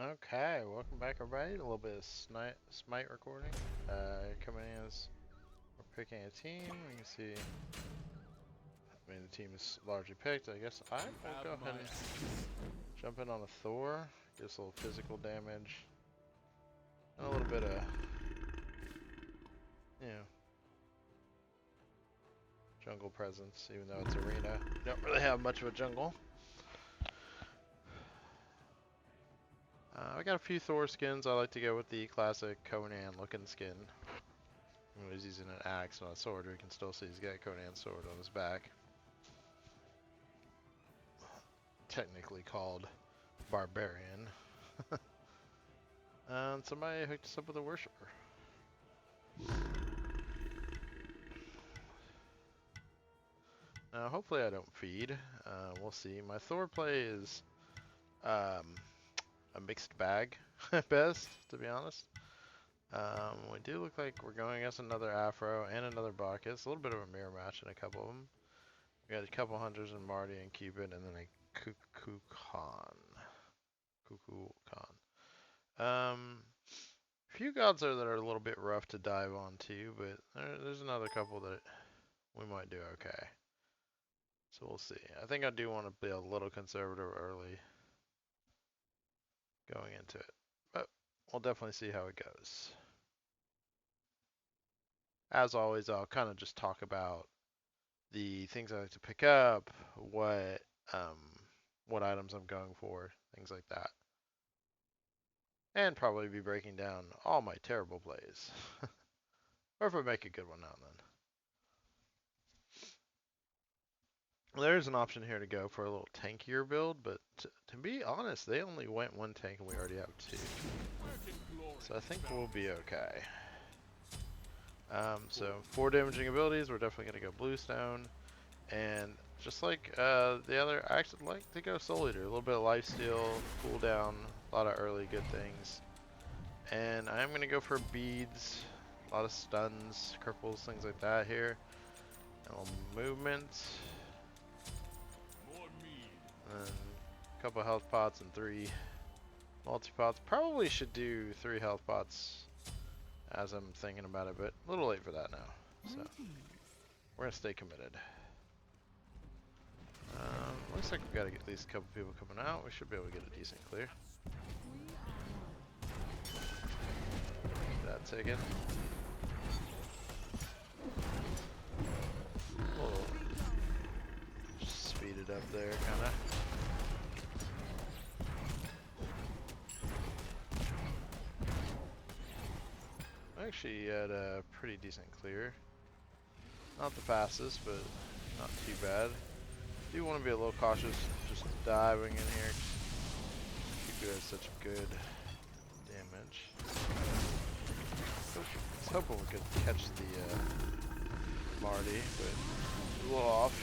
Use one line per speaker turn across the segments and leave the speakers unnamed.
Okay, welcome back everybody. A little bit of Smite recording. Coming in as we're picking a team. You can see, the team is largely picked. I guess I will go ahead and jump in on a Thor. Get us a little physical damage. And a little bit of, jungle presence, even though it's arena. Don't really have much of a jungle. I got a few Thor skins. I like to go with the classic Conan looking skin. He's using an axe, not a sword. We can still see he's got Conan's sword on his back. Technically called Barbarian. And somebody hooked us up with a worshiper. Now, hopefully I don't feed. We'll see. My Thor play is a mixed bag at best, to be honest. We do look like we're going against another Afro and another Bacchus. A little bit of a mirror match in a couple of them. We got a couple hunters in Marty and Cupid, and then a Cuckoo Khan. Few gods there that are a little bit rough to dive on too, but there's another couple that we might do okay. So we'll see. I think I do want to be a little conservative early going into it, but we'll definitely see how it goes. As always, I'll kind of just talk about the things I like to pick up, what items I'm going for, things like that. And probably be breaking down all my terrible plays. Or if I make a good one now and then. There's an option here to go for a little tankier build, but to be honest, they only went one tank and we already have two. So I think we'll be okay. So 4 damaging abilities, we're definitely going to go Bluestone. And just like the other, I actually like to go Soul Eater. A little bit of lifesteal, cooldown, a lot of early good things. And I am going to go for beads, a lot of stuns, cripples, things like that here. And a little movement. And a couple health pots and 3 multi-pots. Probably should do 3 health pots as I'm thinking about it, but a little late for that now. So we're going to stay committed. Looks like we've got to get at least a couple people coming out. We should be able to get a decent clear. That taken. We'll just speed it up there, kind of. Actually had a pretty decent clear. Not the fastest, but not too bad. Do want to be a little cautious just diving in here. Keep doing such good damage. I was hoping we could catch the Marty, but a little off.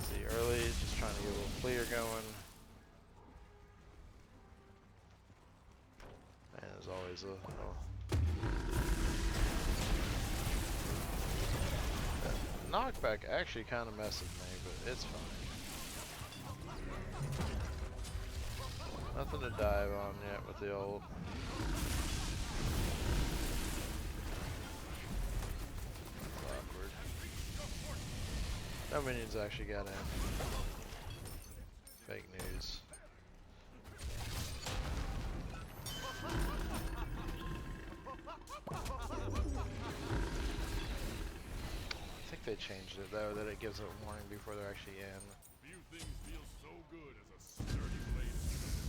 See early, just trying to get a little clear going. And as always, knockback actually kind of messes me, but it's fine. Nothing to dive on yet with the old. Awkward. No minions actually got in. Fake news. I think they changed it though, that it gives a warning before they're actually in.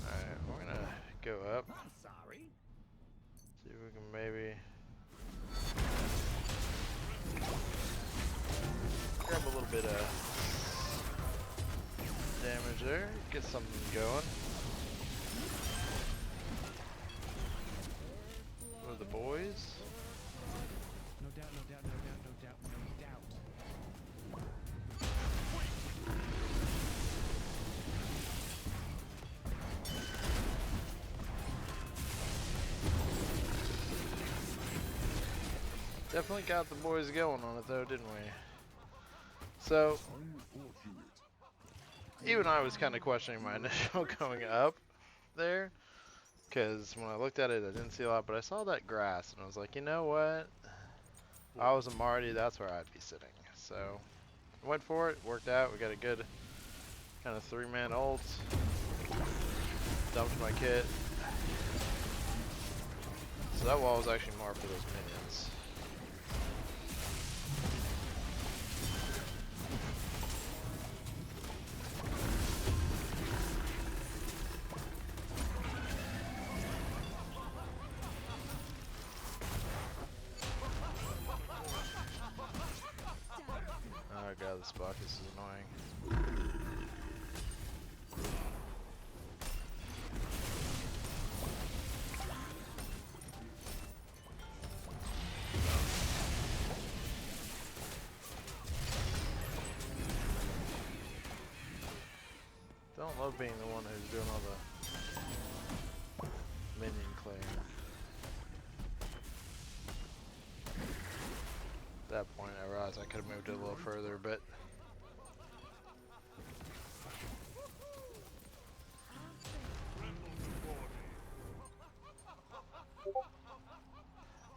Alright, we're gonna go up. See if we can maybe grab a little bit of damage there, get something going. With the boys.
No doubt, no doubt, no doubt, no doubt, no doubt.
Definitely got the boys going on it though, didn't we? So even I was kind of questioning my initial going up there, because when I looked at it, I didn't see a lot, but I saw that grass, and I was like, you know what? If I was a Marty, that's where I'd be sitting. So, went for it, worked out. We got a good kind of 3-man ult. Dumped my kit. So that wall was actually more for those minions. Oh god, this Bacchus is annoying. Don't love being the one who's doing all the minion clearing. At that point, I realized I could have moved it a little further, but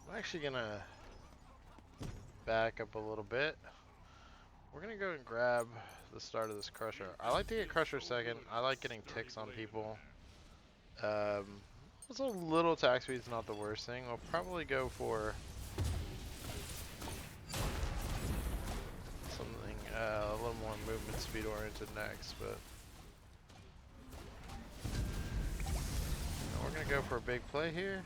I'm actually gonna back up a little bit. We're gonna go and grab the start of this Crusher. I like to get Crusher second. I like getting ticks on people. Also, a little attack speed's not the worst thing. We'll probably go for something a little more movement speed oriented next, but we're gonna go for a big play here.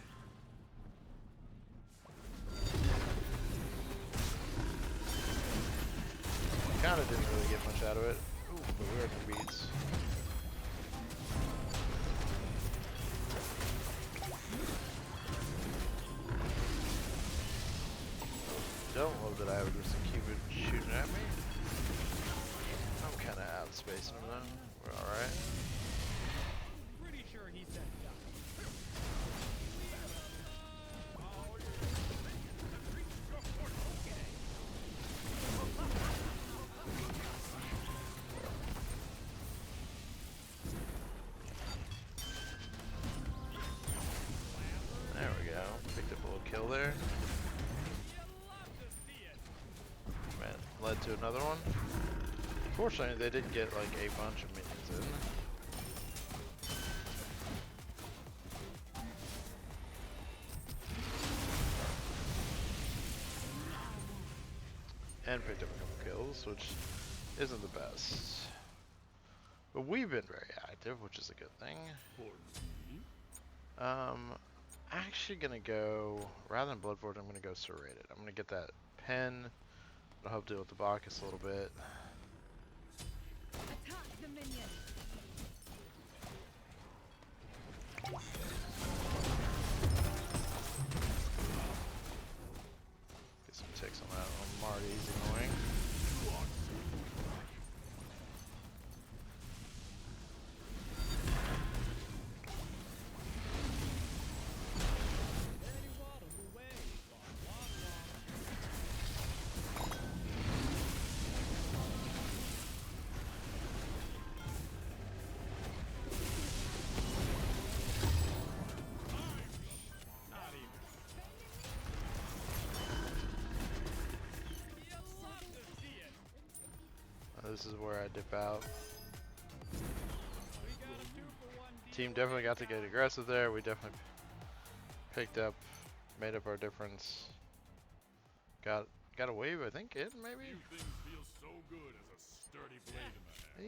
Kinda didn't really get much out of it. Ooh, but we were at the beats. Don't love that I would just keep it shooting at me. I'm kinda out of space now. We're alright.
Pretty sure he said duck.
There we go. Picked up a little kill there. Man, led to another one. Fortunately, they did get like a bunch of minions in. And picked up a couple kills, which isn't the best. But we've been very active, which is a good thing. Actually gonna go, rather than Bloodforge, I'm gonna go Serrated. I'm gonna get that pen. I'll help deal with the Bacchus a little bit.
Attack the minion.
Get some ticks on that one. Marty's annoying. This is where I dip out. Team definitely got to get aggressive there. We definitely picked up, made up our difference. Got a wave, I think, in maybe?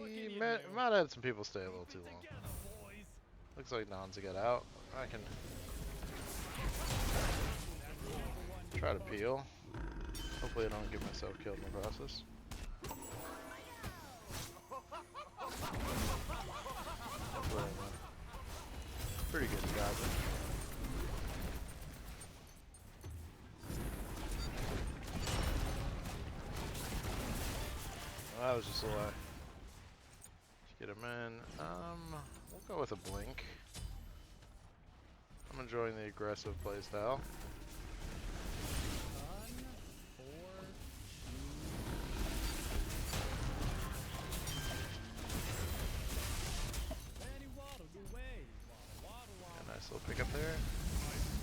He might have had some people stay a little too long. Looks like Nanza got out. I can try to peel. Hopefully I don't get myself killed in the process. Pretty good job. Well, that was just a lie. Let's get him in. We'll go with a blink. I'm enjoying the aggressive playstyle. Nice little pick up there.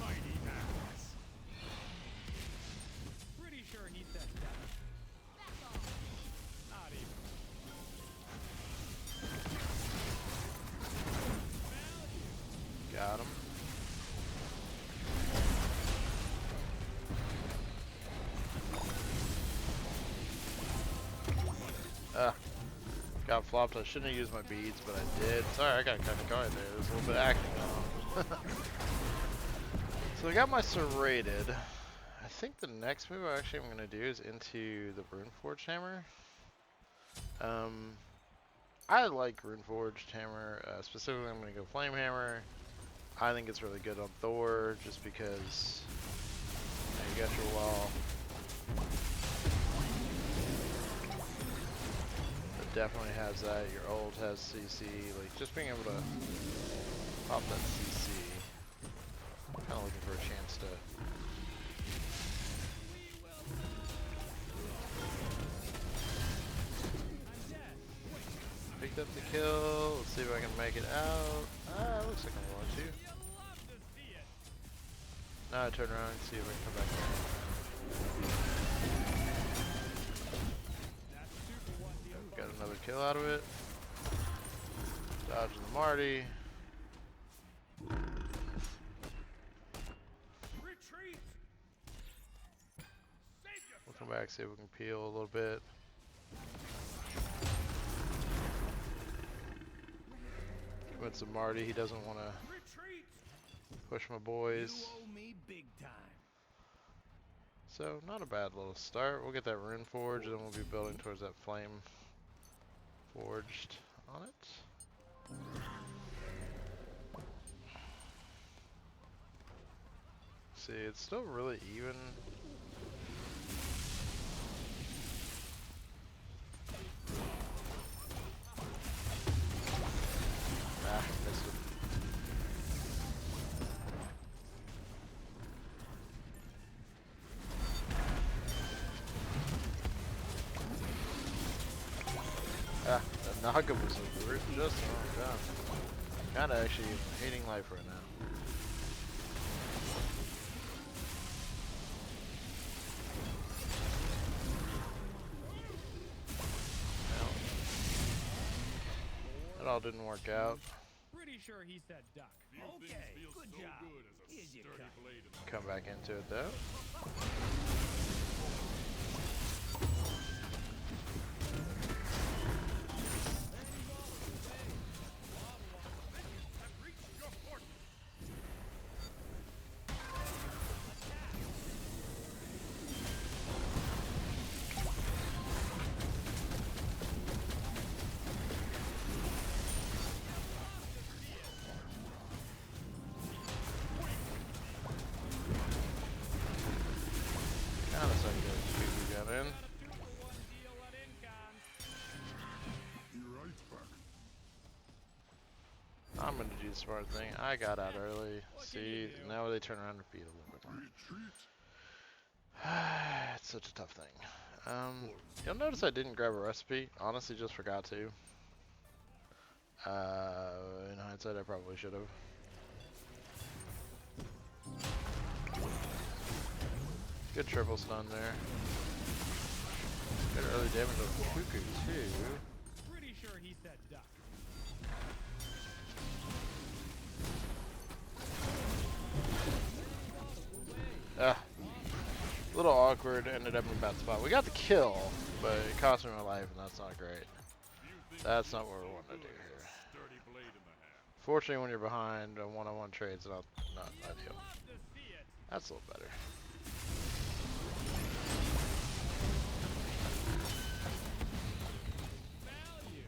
Mighty axe. Pretty sure he said that. Not even.
Got him. Got flopped. I shouldn't have used my beads, but I did. Sorry, I got kind of caught there. There's a little bit of acting going on. So I got my serrated. I think the next move I actually am going to do is into the Runeforged Hammer. I like Runeforged Hammer. Specifically, I'm going to go Flame Hammer. I think it's really good on Thor, just because you got your wall. It definitely has that. Your ult has CC. Like, just being able to pop that CC. I'm kind of looking for a chance to. Picked up the kill. Let's see if I can make it out. Ah, looks like I'm going to. Now I turn around and see if I can come back there. Got another kill out of it. Dodging the Marty. We'll come back, see if we can peel a little bit. Convince the Marty he doesn't want to push my boys. So, not a bad little start. We'll get that Rune Forge, and then we'll be building towards that Flame Forged on it. See, it's still really even. Ah, missed it. Ah, that Naga was just wrong down. Kinda actually hating life right now. Well, that all didn't work out.
Pretty sure he said duck. Okay, good job. Here's your cut.
Come back into it though. I'm gonna do the smart thing. I got out early. See, now they turn around and feed a little bit. It's such a tough thing. You'll notice I didn't grab a recipe. Honestly, just forgot to. In hindsight, I probably should have. Good triple stun there. Good early damage on the Cuckoo too.
Pretty sure he said duck.
A little awkward, ended up in a bad spot. We got the kill, but it cost me my life, and that's not great. That's not what we want to do here. Fortunately, when you're behind, a one-on-one trade's not ideal. That's a little better.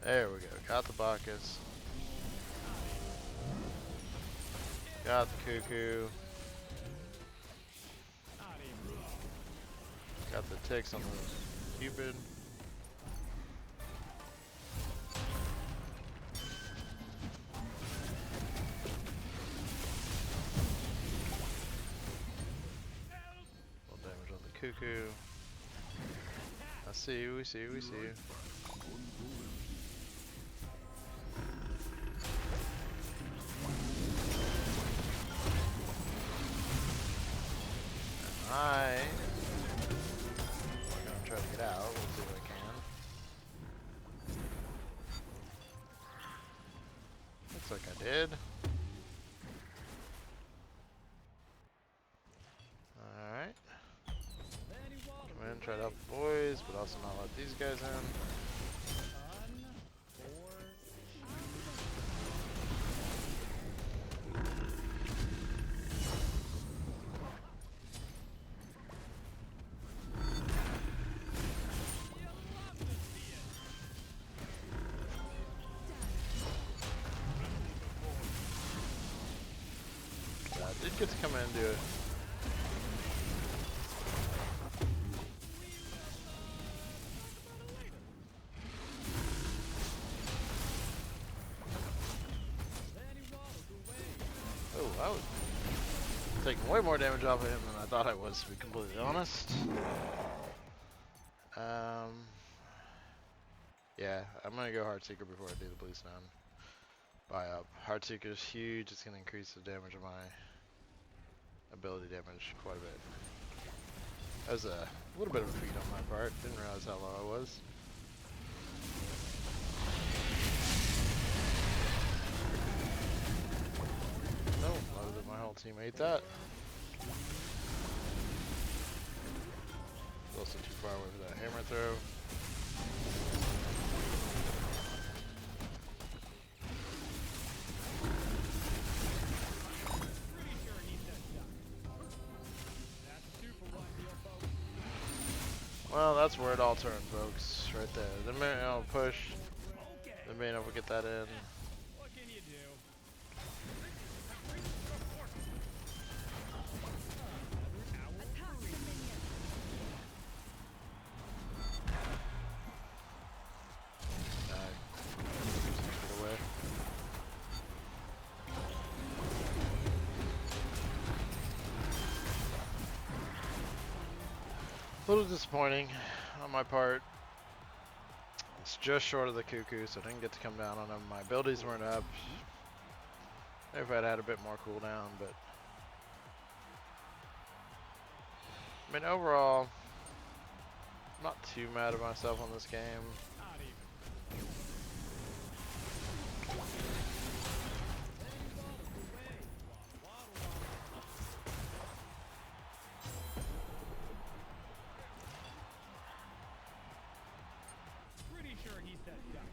There we go. Got the Bacchus. Got the Cuckoo. Got the ticks on the Cupid. Little damage on the Cuckoo. I see you, we see you, we see you. Looks like I did. Alright. Come in, try to help the boys, but also not let these guys in. Did get to come in and do it. Oh, I was taking way more damage off of him than I thought I was, to be completely honest. Yeah, I'm gonna go Heartseeker before I do the Blue Stone. Buy up. Heartseeker is huge. It's gonna increase the damage of my ability damage quite a bit. That was a little bit of a feat on my part. Didn't realize how low I was. No, love that my whole team ate that. Also too far away for that hammer throw. Well, that's where it all turned, folks. Right there. The minute I'll push, the minute I'll get that in.
What can you do?
Get away. A little disappointing on my part. It's just short of the cuckoo, so I didn't get to come down on him. My abilities weren't up. Maybe if I'd had a bit more cooldown, but I mean, overall, I'm not too mad at myself on this game.
Not even. Pretty sure he said duck.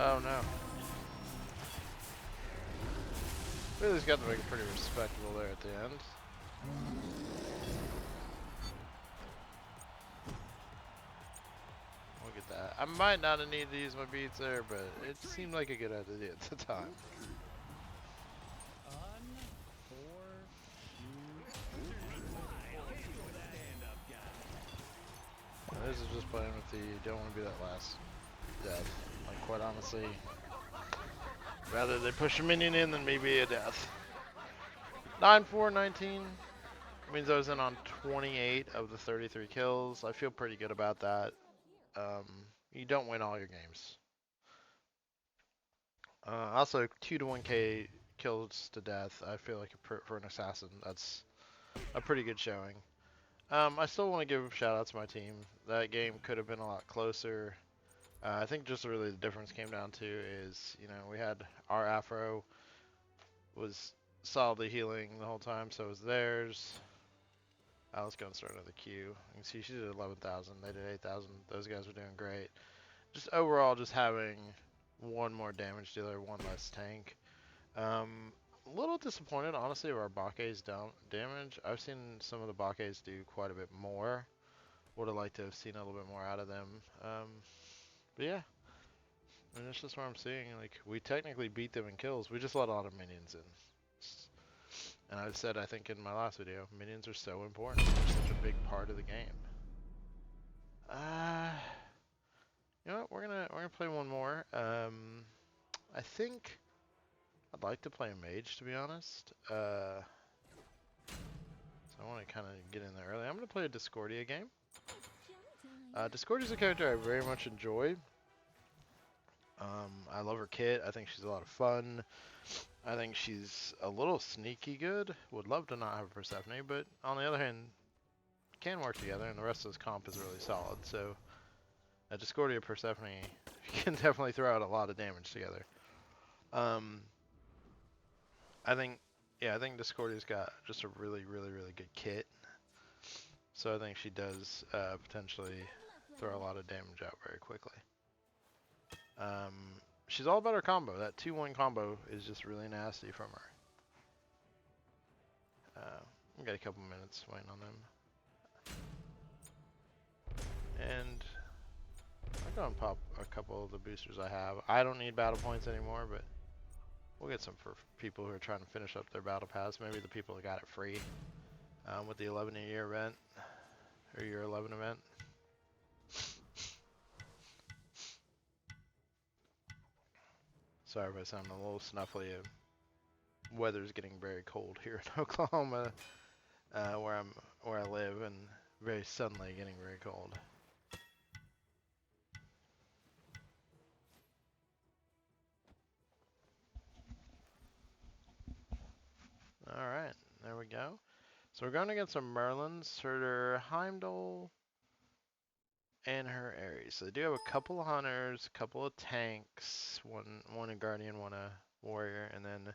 Oh no. Really's got to make it pretty respectable there at the end. Look at that. I might not have needed to use my beats there, but it seemed like a good idea at the time. Now, this is just playing with the don't want to be that last death. Like, quite honestly, rather they push a minion in than maybe a death. 9-4, 19. Means I was in on 28 of the 33 kills. I feel pretty good about that. You don't win all your games. Also, 2 to 1k kills to death. I feel like for an assassin, that's a pretty good showing. I still want to give a shout out to my team. That game could have been a lot closer. I think just really the difference came down to is, you know, we had our Afro was solidly healing the whole time, so was theirs. let's go and start another queue. You can see she did 11,000. They did 8,000. Those guys are doing great. Just overall, just having one more damage dealer, one less tank. A little disappointed, honestly, of our Bake's damage. I've seen some of the Bake's do quite a bit more. Would have liked to have seen a little bit more out of them. But yeah, I mean, it's just what I'm seeing. Like, we technically beat them in kills. We just let a lot of minions in. And I've said, I think in my last video, minions are so important. They're such a big part of the game. You know what? We're gonna play one more. I think I'd like to play a mage, to be honest. So I want to kind of get in there early. I'm gonna play a Discordia game. Discordia's a character I very much enjoy. I love her kit. I think she's a lot of fun. I think she's a little sneaky good. Would love to not have Persephone, but on the other hand, can work together, and the rest of this comp is really solid. So, Discordia Persephone can definitely throw out a lot of damage together. I think Discordia's got just a really, really, really good kit. So I think she does potentially throw a lot of damage out very quickly. She's all about her combo. That 2-1 combo is just really nasty from her. We got a couple minutes waiting on them. And I'll go and pop a couple of the boosters I have. I don't need battle points anymore, but we'll get some for people who are trying to finish up their battle pass. Maybe the people that got it free with the 11-year event, or year 11 event. Sorry if I sound a little snuffly. Weather's getting very cold here in Oklahoma, where I live, and very suddenly getting very cold. All right, there we go. So we're going to get some Merlins, her Heimdall, and her Ares. So they do have a couple of hunters, a couple of tanks, one a guardian, one a warrior, and then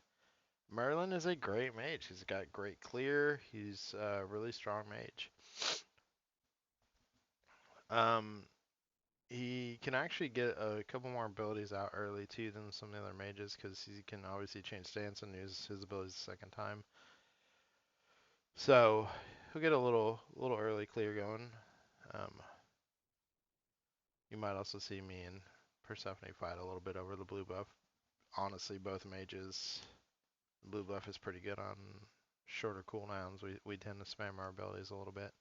Merlin is a great mage. He's got great clear. He's a really strong mage. He can actually get a couple more abilities out early too than some of the other mages, because he can obviously change stance and use his abilities the second time. So he'll get a little early clear going. You might also see me and Persephone fight a little bit over the blue buff. Honestly, both mages, blue buff is pretty good on shorter cooldowns. We tend to spam our abilities a little bit.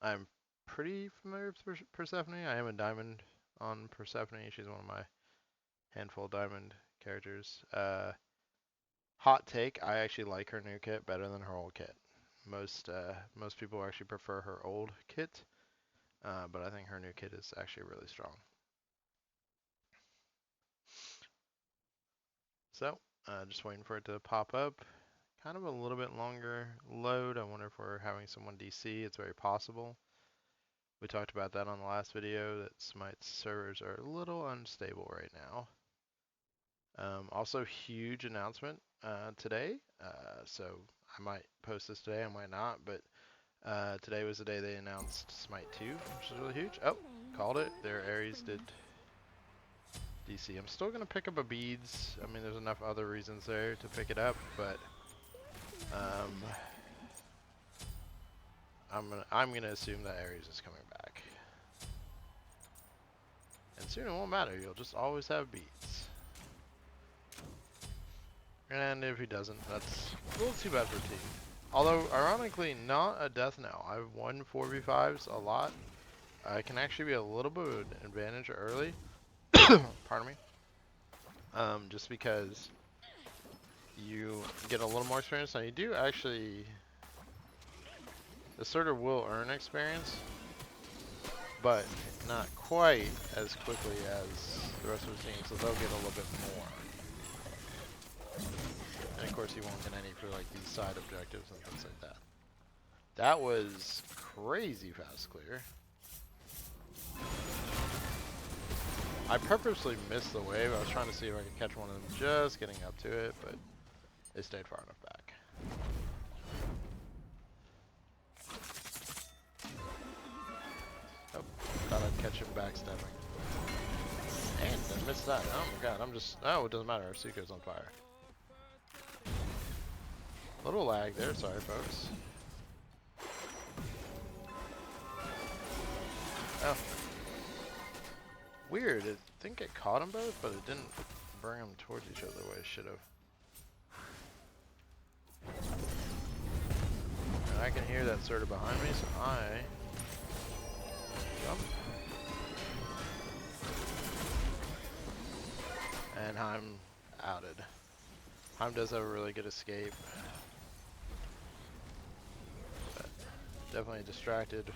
I'm pretty familiar with Persephone. I am a diamond on Persephone. She's one of my handful of diamond characters. Hot take, I actually like her new kit better than her old kit. Most people actually prefer her old kit, but I think her new kit is actually really strong. So, just waiting for it to pop up. Kind of a little bit longer load. I wonder if we're having someone DC. It's very possible. We talked about that on the last video, that Smite's servers are a little unstable right now. Also, huge announcement today. So I might post this today, I might not, but today was the day they announced Smite 2, which is really huge. Oh, called it. Their Ares did DC. I'm still gonna pick up a beads. I mean, there's enough other reasons there to pick it up, but I'm gonna assume that Ares is coming back, and soon it won't matter. You'll just always have beads. And if he doesn't, that's a little too bad for team. Although, ironically, not a death knell. I've won 4v5s a lot. I can actually be a little bit of an advantage early. Pardon me. Just because you get a little more experience. Now you do actually, the sorter will earn experience, but not quite as quickly as the rest of the team, so they'll get a little bit more. And of course you won't get any for like these side objectives and things like that. That was crazy fast clear. I purposely missed the wave. I was trying to see if I could catch one of them just getting up to it, but they stayed far enough back. catch him backstabbing. And I missed that. Oh my god, I'm just... Oh, it doesn't matter. Our Suiko's on fire. Little lag there. Sorry, folks. Oh. Weird. I think it caught them both, but it didn't bring them towards each other the way it should have. And I can hear that sort of behind me, so I jump. And I'm outed. Heim does have a really good escape. But definitely distracted.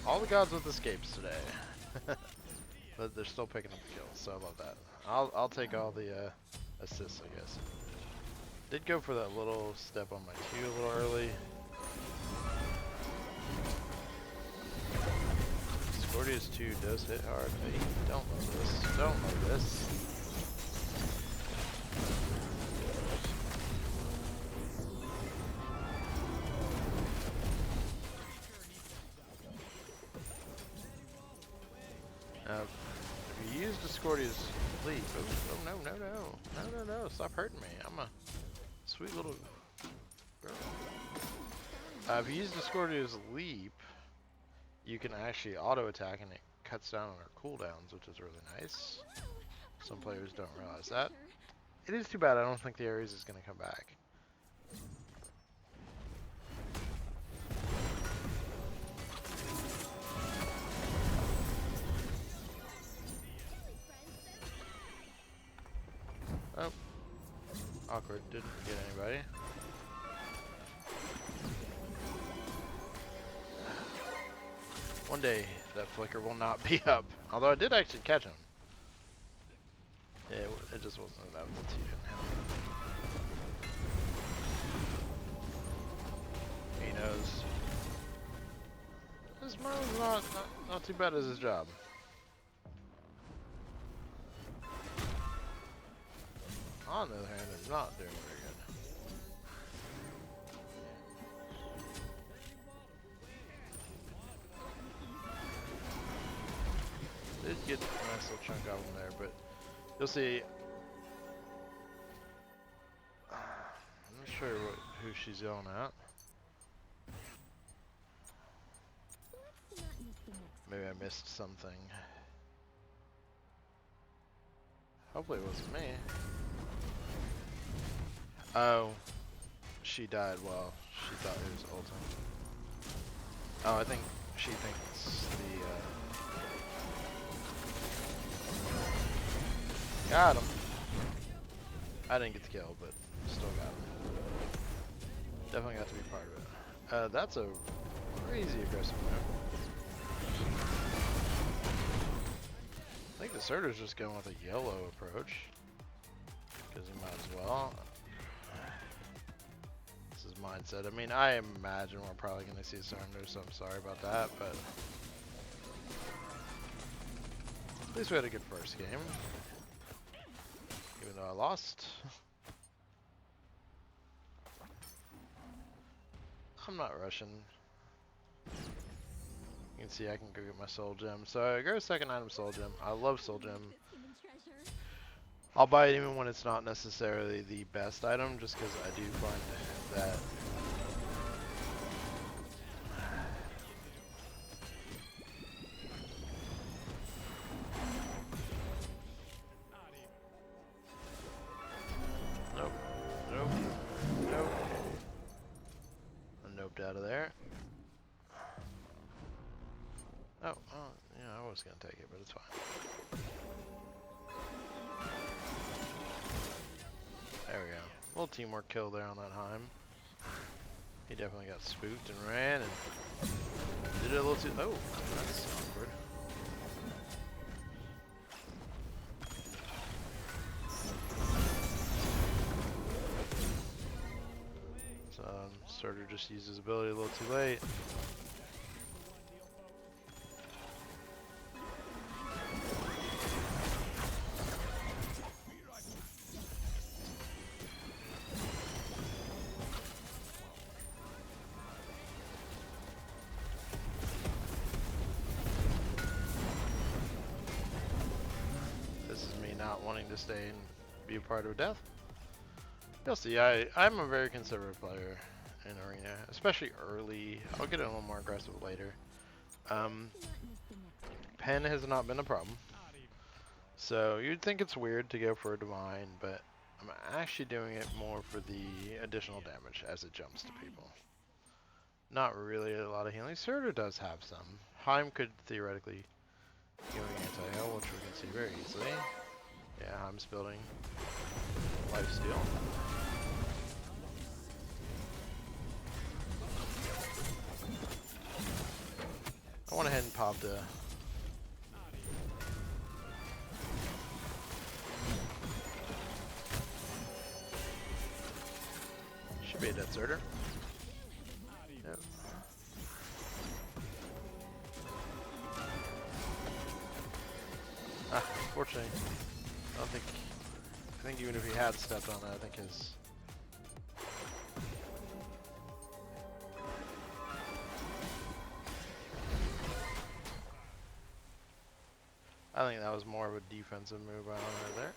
All the gods with escapes today. But they're still picking up the kills, so I love that. I'll take all the assists, I guess. Did go for that little step on my Q a little early. Scorpius 2 does hit hard. Hey, don't love this. Don't love this. If you use Discordia's leap, oh no, stop hurting me. I'm a sweet little girl. If you use Discordia's leap, you can actually auto attack and it cuts down on our cooldowns, which is really nice. Some players don't realize that. It is too bad I don't think the Ares is going to come back. Oh. Awkward. Didn't get anybody. One day, that flicker will not be up. Although I did actually catch him. Yeah, it just wasn't enough to hit him. He knows. This Merlin's not too bad as his job. On the other hand, I'm not doing very good. Did get a nice little chunk of them there, but you'll see. I'm not sure who she's yelling at. Maybe I missed something. Hopefully it wasn't me. Oh, she died while she thought it was ultimate. Oh, I think she thinks the got him. I didn't get the kill, but still got him. Definitely got to be part of it. That's a crazy aggressive move. I think the Surtur's just going with a yellow approach. Because he might as well. This is mindset. I mean, I imagine we're probably going to see a surrender, so I'm sorry about that, but at least we had a good first game. Even though I lost. I'm not rushing. You can see I can go get my soul gem. So I go second item soul gem. I love soul gem. I'll buy it even when it's not necessarily the best item, just because I do find that nope. I'm noped out of there. Oh, yeah, I was gonna take it, but it's fine. There we go. A little teamwork kill there on that Heim. He definitely got spooked and ran and did it a little too. Oh, that's awkward. So, Surtur just used his ability a little too late. wanting to stay and be a part of death. You'll see, I'm a very conservative player in Arena, especially early. I'll get a little more aggressive later. Pen has not been a problem. So you'd think it's weird to go for a Divine, but I'm actually doing it more for the additional damage as it jumps to people. Not really a lot of healing. Surtur does have some. Heim could theoretically go anti-heal, which we can see very easily. Yeah, Heim's building lifesteal. I went ahead and popped a... Should be a dead Surtur. Yep. Unfortunately, I think even if he had stepped on that, I think that was more of a defensive move right there.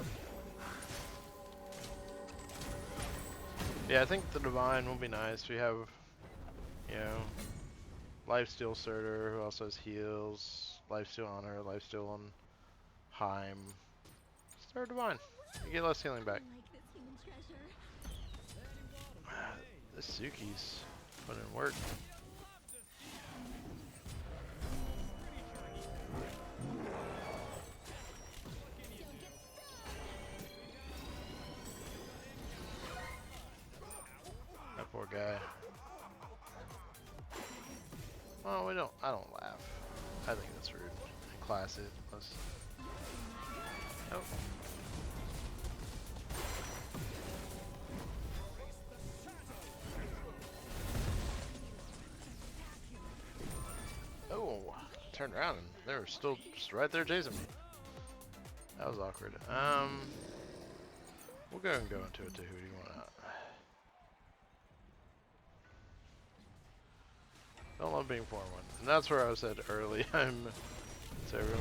Yeah, I think the Divine will be nice. We have, you know, lifesteal Surtur, who also has heals, lifesteal Honor, lifesteal on Heim. Start Divine. You get less healing back. This Suki's putting in work. That poor guy. Well, I don't laugh. I think that's rude. In class it was. Nope. Oh, turned around and they were still just right there chasing me. That was awkward. We'll go and go into it too. Who do you want out? Don't love being 4-1. And that's where I said early. I'm terrible.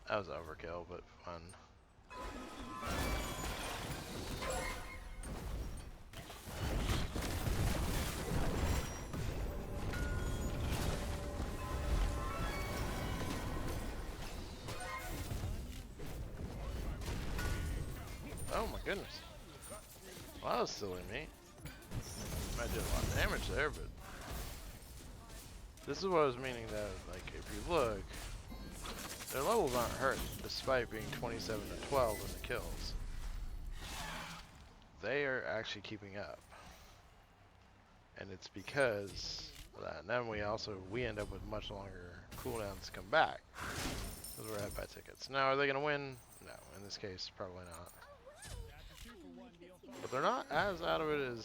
That was overkill, but fun. Oh my goodness. Well, that was silly of me. Might do a lot of damage there, but... This is what I was meaning that, like, if you look... Their levels aren't hurt, despite being 27 to 12 in the kills. They are actually keeping up. And it's because of that. And then we end up with much longer cooldowns to come back. Because we're ahead by tickets. Now, are they going to win? No, in this case, probably not. But they're not as out of it as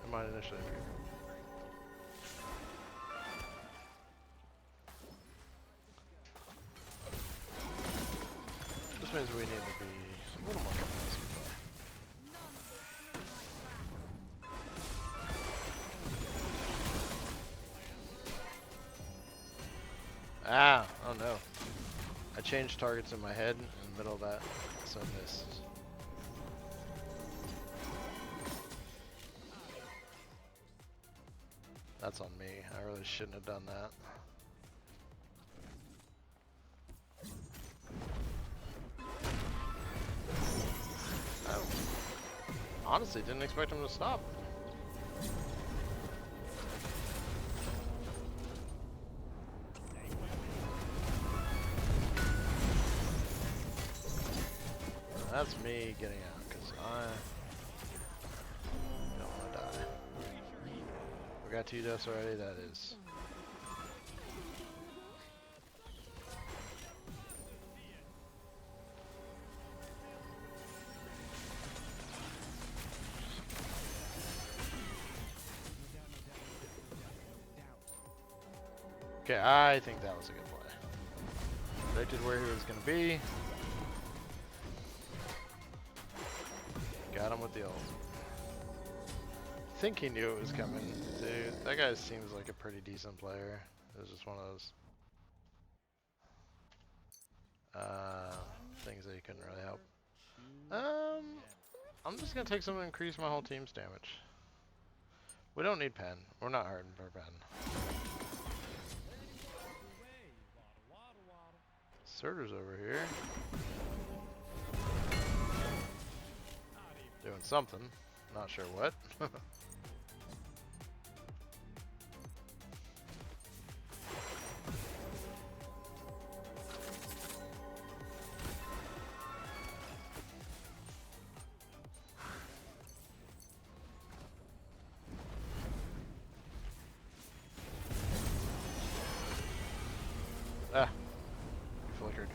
it might initially appear. This means we need to be a little more careful. Ah, oh no. I changed targets in my head in the middle of that, so I missed. That's on me. I really shouldn't have done that. I honestly didn't expect him to stop. That's me getting out, because I don't want to die. We got 2 deaths already, that is. Okay, I think that was a good play. Predicted where he was going to be. Got him with the ult. I think he knew it was coming. Dude, that guy seems like a pretty decent player. It was just one of those things that you couldn't really help. I'm just going to take some to increase my whole team's damage. We don't need pen. We're not hurting for pen. Surtur's over here. Doing something. Not sure what. Ah, flickered.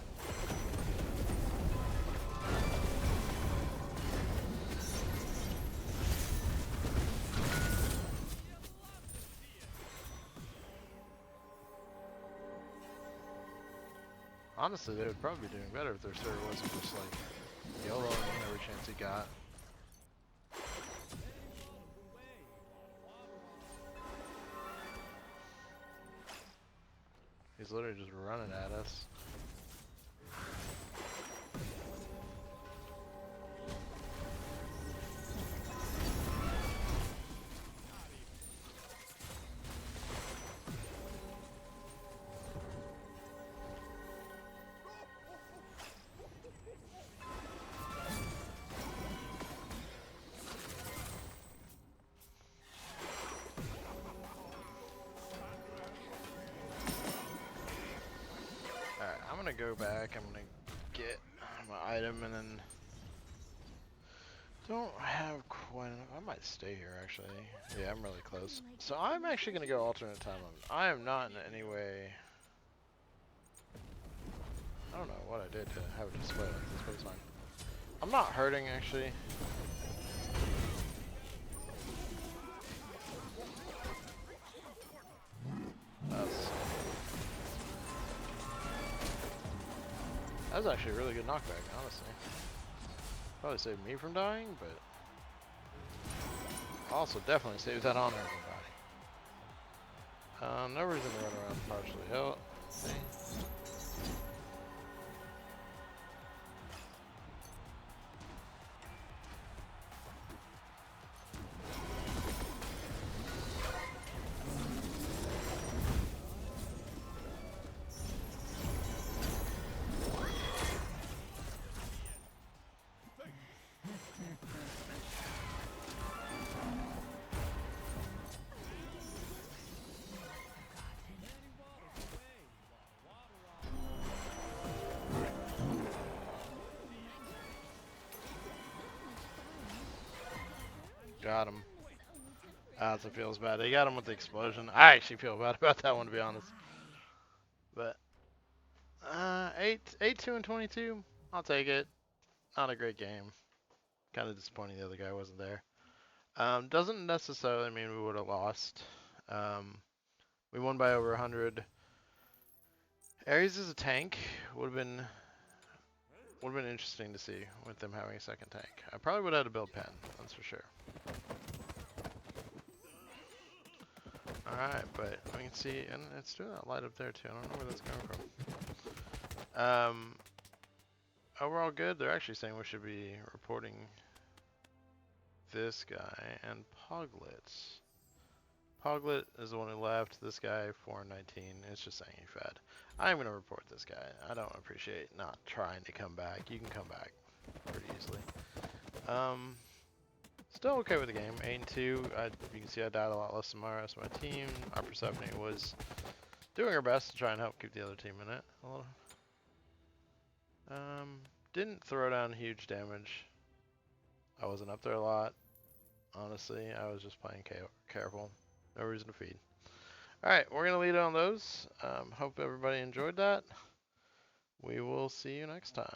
Honestly, they would probably be doing better if their server wasn't just like YOLOing every chance he got. He's literally just running at us. Alright, I'm gonna go back, I'm gonna get my item and then don't have quite enough. I might stay here actually. Yeah, I'm really close. So I'm actually gonna go alternate time limit. I am not in any way. I don't know what I did to have it display like this, but it's fine. I'm not hurting actually. That was actually a really good knockback, honestly. Probably saved me from dying, but also definitely saved that honor everybody. No reason to run around partially health. See? Got him. That's what feels bad. They got him with the explosion. I actually feel bad about that one, to be honest. But 8-2 and 22. I'll take it. Not a great game. Kind of disappointing the other guy wasn't there. Doesn't necessarily mean we would have lost. We won by over 100. Ares is a tank. Would have been interesting to see with them having a second tank. I probably would have had to build pen. That's for sure. Alright, but we can see, and it's doing that light up there too. I don't know where that's coming from. Overall good. They're actually saying we should be reporting this guy and Poglet. Poglet is the one who left. This guy, 419. It's just saying he fed. I'm going to report this guy. I don't appreciate not trying to come back. You can come back pretty easily. Still okay with the game. 8-2. You can see I died a lot less than my rest of my team. Our Persephone was doing her best to try and help keep the other team in it. A little. Didn't throw down huge damage. I wasn't up there a lot. Honestly, I was just playing careful. No reason to feed. Alright, we're going to lead on those. Hope everybody enjoyed that. We will see you next time.